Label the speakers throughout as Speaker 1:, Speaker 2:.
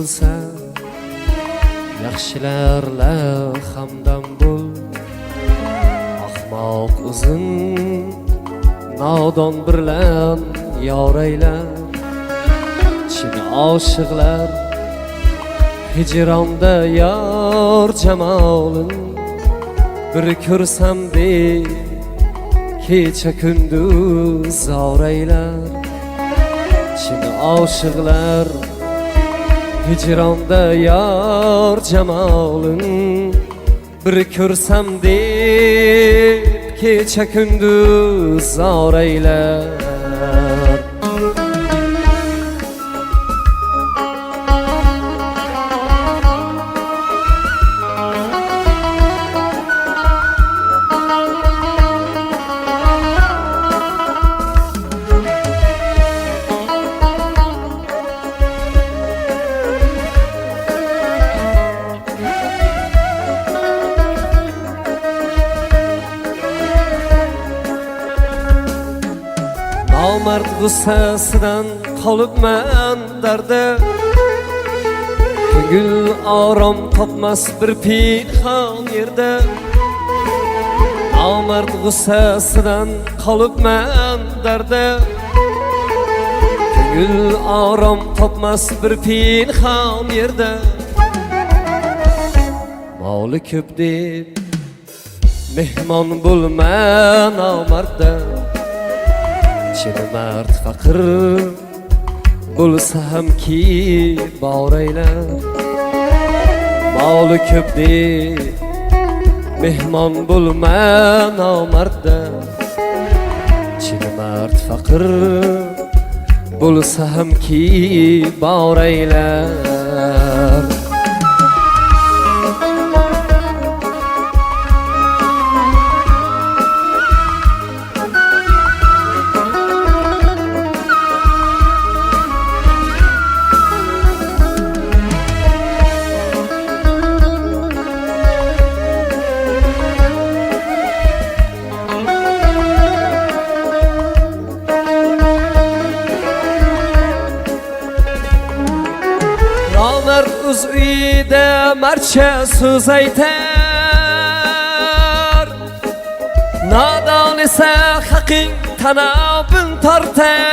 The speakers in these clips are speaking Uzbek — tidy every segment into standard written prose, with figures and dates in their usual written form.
Speaker 1: bo'lsa yaxshilarla hamdam bo'l. Ahmoq uzun nodon bilan yoraylar, chin oshiqlar hijronda yor jamolin bir ko'rsam deb kecha kunduz oraylar, chin oshiqlar hijronda yor jamolin bir ko'rsam deb kecha kunduz oraylar. Nomard g'ussasidan qolibman darda, ko'ngil orom topmas bir pinhon yerda. Nomard g'ussasidan qolibman darda, ko'ngil orom topmas bir pinhon yerda. Moli ko'p deb mehmon bo'lma nomardda, chin mard faqir bo'lsa hamki boraylar. Moli ko'p deb mehmon bo'lma nomardda, chin mard faqir bo'lsa hamki boraylar. Nomard o'z uyida marcha so'z aytar, nodon esa haqing tanobin tortar.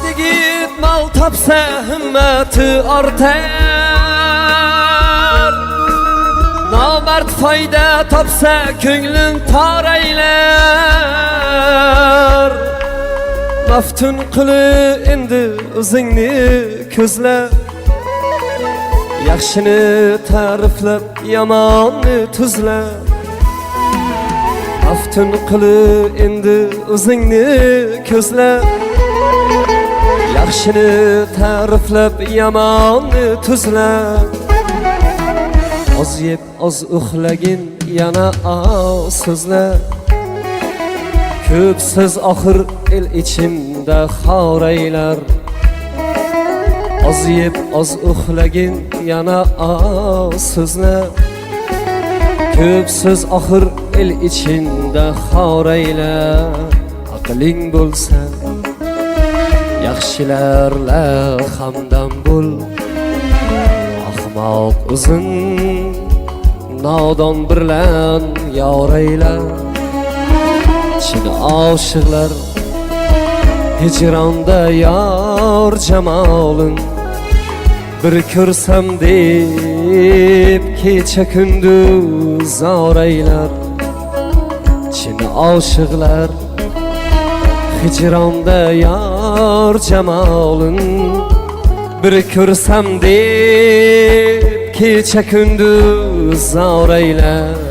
Speaker 1: Yigit mal topsa himmati ortar, nomard foyda topsa ko'nglin toraylar. Maftun qili endi o'zingni ko'zlab, yaxshini ta'riflab yomonni tuzlab. Maftun qili endi o'zingni ko'zlab, yaxshini ta'riflab yomonni tuzlab. Oz yeb oz uxlagin yana oz so'zlab, ko'p so'z oxir el ichimda xoraylar. Oz yeb oz uxlagin yana oz so'zlab, ko'p so'z oxir el ichimda xoraylar. Aqling bo'lsa yaxshilarla hamdam bo'l. Ahmoq uzun nodon bilan yoraylar, chin oshiqlar hijronda yor jamolin bir ko'rsam deb kecha kunduz oraylar. Chin oshiqlar hicronda yor jamolin bir ko'rsam deb kecha kunduz oraylar.